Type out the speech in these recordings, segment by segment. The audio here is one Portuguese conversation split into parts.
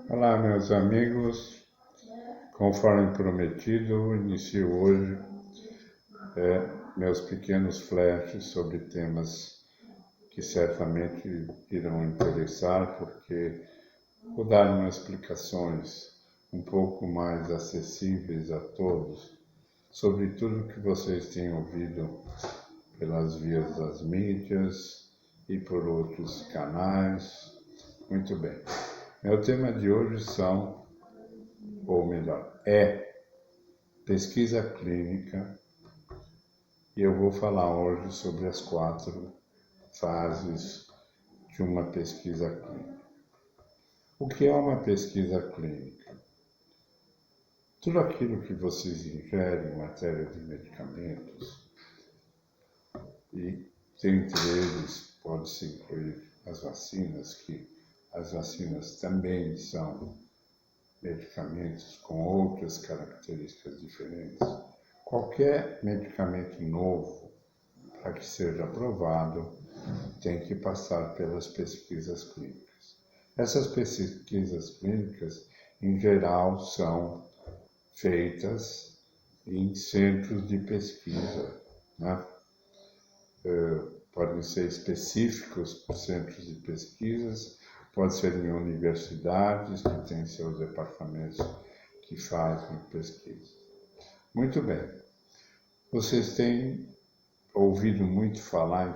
Olá, meus amigos. Conforme prometido, inicio hoje meus pequenos flashes sobre temas que certamente irão interessar, porque vou dar umas explicações um pouco mais acessíveis a todos sobre tudo que vocês têm ouvido pelas vias das mídias e por outros canais. Muito bem. Meu tema de hoje é pesquisa clínica, e eu vou falar hoje sobre as 4 fases de uma pesquisa clínica. O que é uma pesquisa clínica? Tudo aquilo que vocês ingerem em matéria de medicamentos, e dentre eles pode-se incluir as vacinas, que as vacinas também são medicamentos com outras características diferentes. Qualquer medicamento novo, para que seja aprovado, tem que passar pelas pesquisas clínicas. Essas pesquisas clínicas, em geral, são feitas em centros de pesquisa, né? Podem ser específicos centros de pesquisas, pode ser em universidades que têm seus departamentos que fazem pesquisa. Muito bem. Vocês têm ouvido muito falar,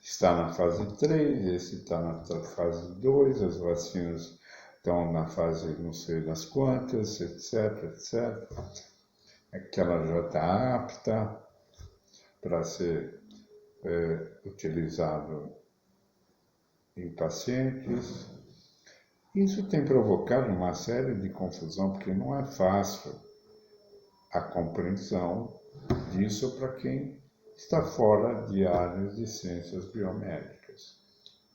está na fase 3, esse está na fase 2, as vacinas estão na fase não sei das quantas, etc, etc. Aquela já está apta para ser utilizado em pacientes. Isso tem provocado uma série de confusão, porque não é fácil a compreensão disso para quem está fora de áreas de ciências biomédicas,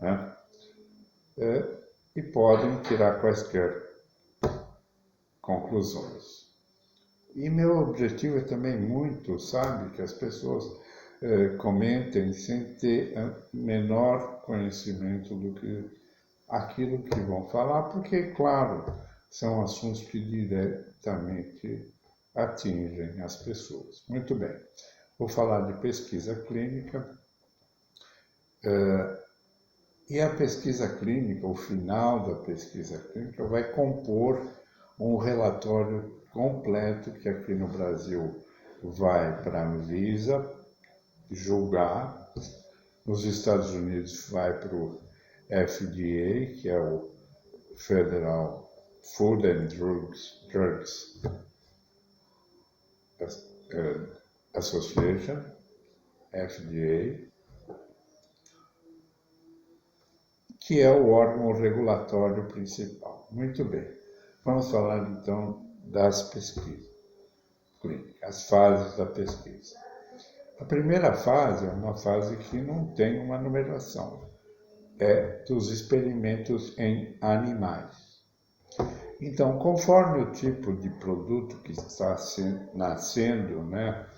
né? E podem tirar quaisquer conclusões. E meu objetivo é também muito, que as pessoas comentem sem ter menor conhecimento do que aquilo que vão falar, porque, claro, são assuntos que diretamente atingem as pessoas. Muito bem. Vou falar de pesquisa clínica. E a pesquisa clínica, o final da pesquisa clínica, vai compor um relatório completo que aqui no Brasil vai para a Anvisa julgar, nos Estados Unidos vai para o FDA, que é o Federal Food and Drugs Association, FDA, que é o órgão regulatório principal. Muito bem. Vamos falar então das pesquisas clínicas, as fases da pesquisa. A primeira fase é uma fase que não tem uma numeração, é dos experimentos em animais. Então, conforme o tipo de produto que está nascendo, né,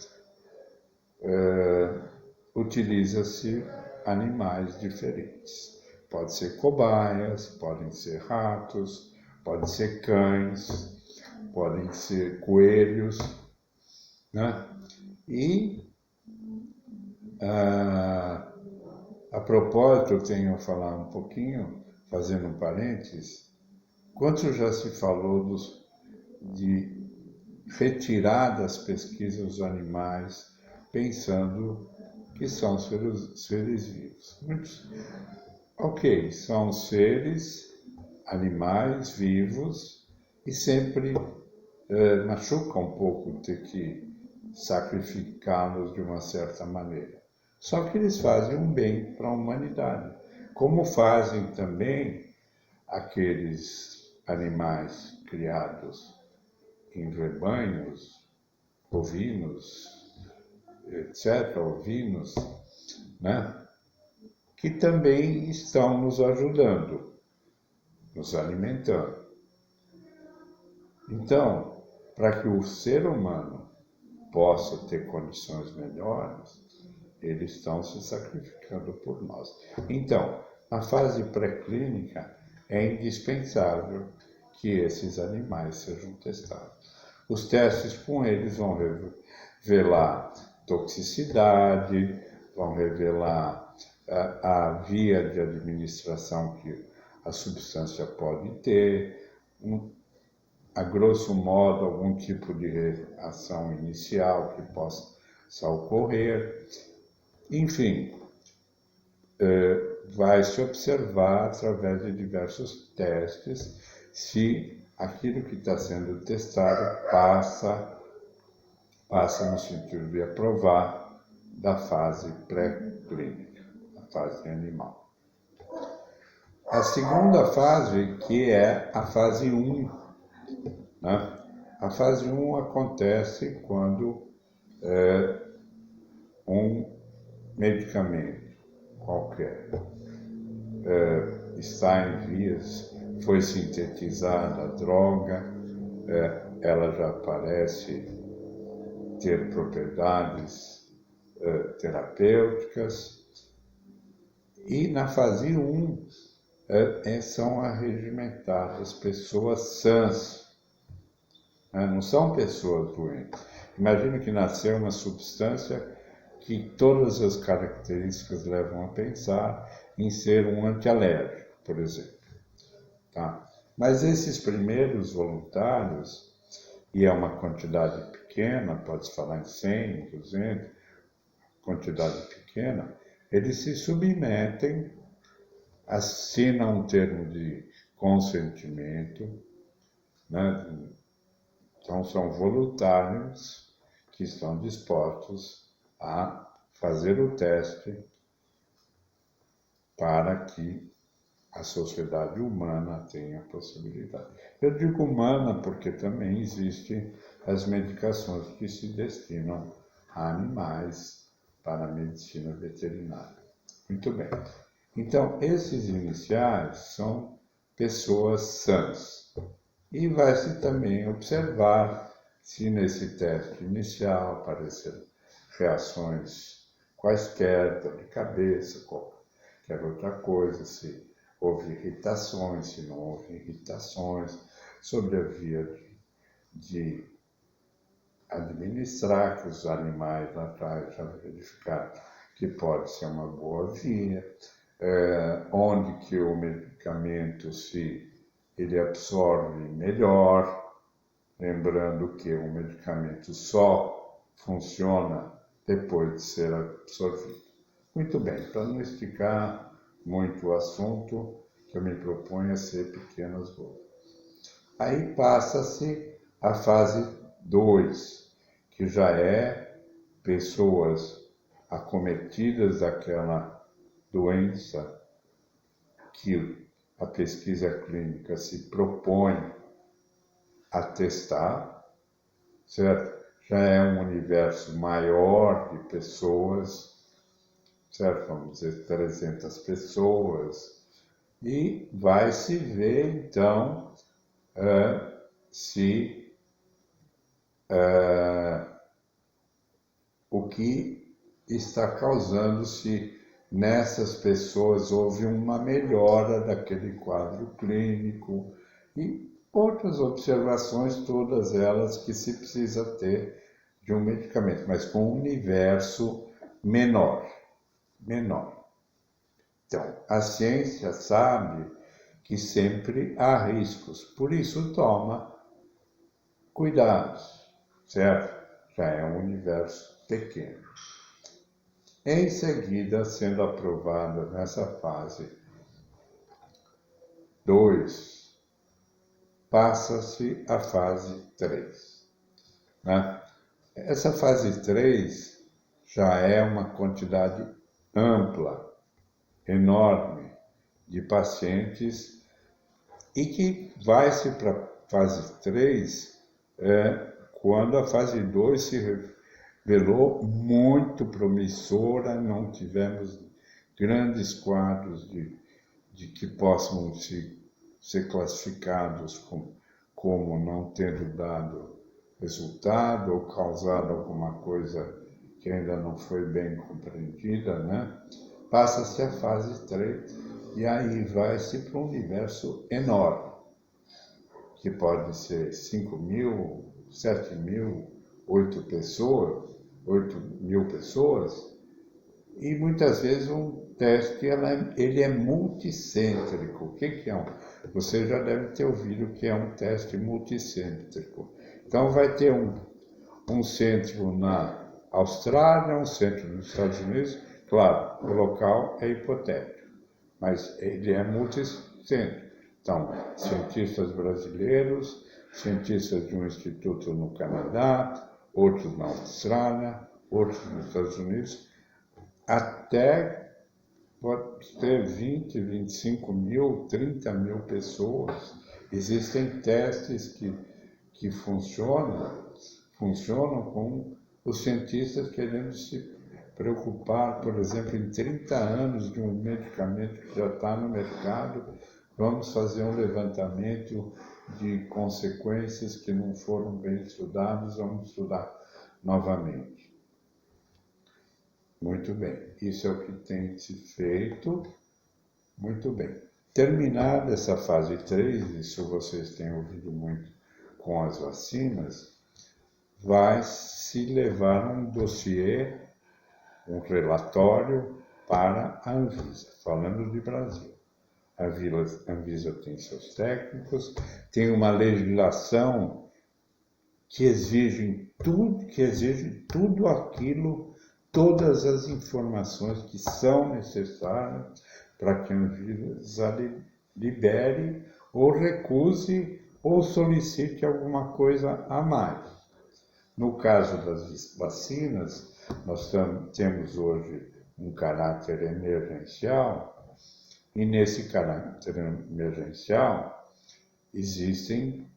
utiliza-se animais diferentes. Pode ser cobaias, podem ser ratos, podem ser cães, podem ser coelhos, né? E a propósito, eu tenho a falar um pouquinho, fazendo um parênteses, quanto já se falou de retirar das pesquisas os animais, pensando que são seres vivos. Ok, são seres, animais vivos, e sempre machuca um pouco ter que sacrificá-los de uma certa maneira. Só que eles fazem um bem para a humanidade, como fazem também aqueles animais criados em rebanhos, ovinos, etc., ovinos, né? Que também estão nos ajudando, nos alimentando. Então, para que o ser humano possa ter condições melhores, eles estão se sacrificando por nós. Então, Na fase pré-clínica, é indispensável que esses animais sejam testados. Os testes com eles vão revelar toxicidade, vão revelar a via de administração que a substância pode ter, a grosso modo, algum tipo de reação inicial que possa ocorrer. Enfim, vai se observar através de diversos testes se aquilo que está sendo testado passa no sentido de aprovar da fase pré-clínica, a fase animal. A segunda fase, que é a fase 1, né? A fase 1 acontece quando um medicamento qualquer está em vias, foi sintetizada a droga, ela já parece ter propriedades terapêuticas, e na fase 1 são arregimentadas pessoas sãs, não são pessoas doentes. Imagina que nasceu uma substância que todas as características levam a pensar em ser um antialérgico, por exemplo. Tá? Mas esses primeiros voluntários, e é uma quantidade pequena, pode-se falar em 100, 200, quantidade pequena, eles se submetem, assinam um termo de consentimento, né? Então são voluntários que estão dispostos a fazer o teste para que a sociedade humana tenha possibilidade. Eu digo humana porque também existem as medicações que se destinam a animais para a medicina veterinária. Muito bem. Então, esses iniciais são pessoas sãs. E vai-se também observar se nesse teste inicial aparecerem reações quaisquer, dor de cabeça, qualquer outra coisa, se houve irritações, se não houve irritações, sobre a via de administrar, que os animais lá atrás já verificaram que pode ser uma boa via, onde que o medicamento ele absorve melhor, lembrando que o medicamento só funciona depois de ser absorvido. Muito bem, para não esticar muito o assunto, que eu me proponho a ser pequenas gotas. Aí passa-se a fase 2, que já é pessoas acometidas daquela doença que a pesquisa clínica se propõe a testar, certo? Já é um universo maior de pessoas, certo? Vamos dizer 300 pessoas, e vai se ver, então, se o que está causando, se nessas pessoas houve uma melhora daquele quadro clínico e outras observações, todas elas que se precisa ter de um medicamento, mas com um universo menor. Então, a ciência sabe que sempre há riscos, por isso toma cuidados, certo? Já é um universo pequeno. Em seguida, sendo aprovada nessa fase 2, passa-se a fase 3. Né? Essa fase 3 já é uma quantidade ampla, enorme, de pacientes, e que vai-se para a fase 3 quando a fase 2 se revelou muito promissora, não tivemos grandes quadros de que possam ser classificados como não tendo dado resultado ou causado alguma coisa que ainda não foi bem compreendida, né? Passa-se a fase 3, E aí vai-se para um universo enorme, que pode ser 5.000, 7.000, 8.000 pessoas, e muitas vezes um teste ele é multicêntrico. O que é um? Você já deve ter ouvido que é um teste multicêntrico. Então vai ter um centro na Austrália, um centro nos Estados Unidos. Claro, o local é hipotético, mas ele é multicêntrico. Então, cientistas brasileiros, cientistas de um instituto no Canadá, outros na Austrália, outros nos Estados Unidos, até pode ter 20, 25.000, 30.000 pessoas. Existem testes que funcionam com os cientistas querendo se preocupar, por exemplo, em 30 anos de um medicamento que já está no mercado, vamos fazer um levantamento de consequências que não foram bem estudadas, vamos estudar novamente. Muito bem, isso é o que tem se feito. Muito bem. Terminada essa fase 3, isso vocês têm ouvido muito com as vacinas, vai se levar um dossiê, um relatório para a Anvisa, falando de Brasil. A Anvisa tem seus técnicos, tem uma legislação que exige tudo aquilo, todas as informações que são necessárias para que a Anvisa libere ou recuse ou solicite alguma coisa a mais. No caso das vacinas, nós temos hoje um caráter emergencial, e nesse caráter emergencial existem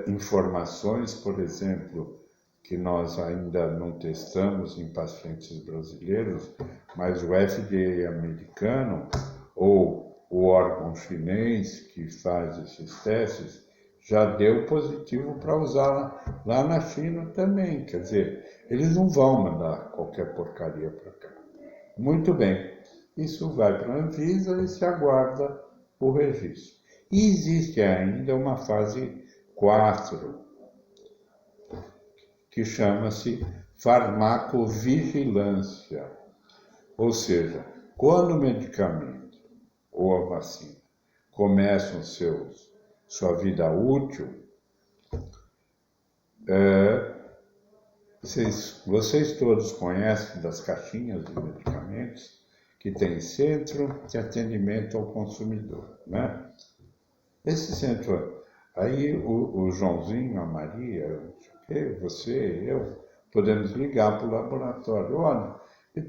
informações, por exemplo, que nós ainda não testamos em pacientes brasileiros, mas o FDA americano ou o órgão chinês que faz esses testes já deu positivo para usar lá na China também. Quer dizer, eles não vão mandar qualquer porcaria para cá. Muito bem, isso vai para a Anvisa e se aguarda o registro. E existe ainda uma fase 4, que chama-se farmacovigilância. Ou seja, quando o medicamento ou a vacina começam sua vida útil, vocês todos conhecem das caixinhas de medicamentos que tem centro de atendimento ao consumidor, né? Esse centro, aí o Joãozinho, a Maria, você, eu, podemos ligar para o laboratório. Olha,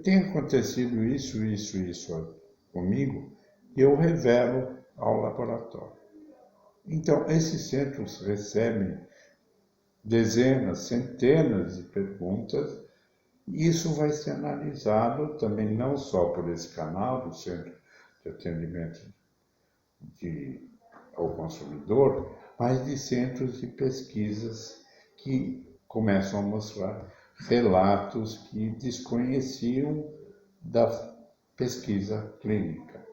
tem acontecido isso comigo, e eu revelo ao laboratório. Então, esses centros recebem dezenas, centenas de perguntas, e isso vai ser analisado também não só por esse canal do Centro de Atendimento ao Consumidor, mas de centros de pesquisas que começam a mostrar relatos que desconheciam da pesquisa clínica.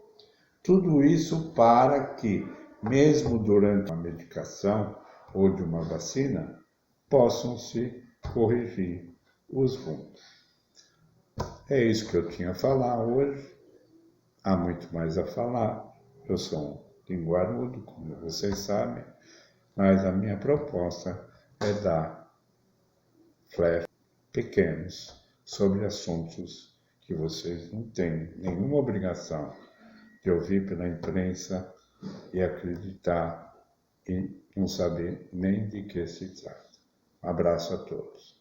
Tudo isso para que, mesmo durante uma medicação ou de uma vacina, possam se corrigir os rumos. É isso que eu tinha a falar hoje. Há muito mais a falar. Eu sou um linguarudo, como vocês sabem, mas a minha proposta é dar flash pequenos sobre assuntos que vocês não têm nenhuma obrigação de ouvir pela imprensa e acreditar e não saber nem de que se trata. Um abraço a todos.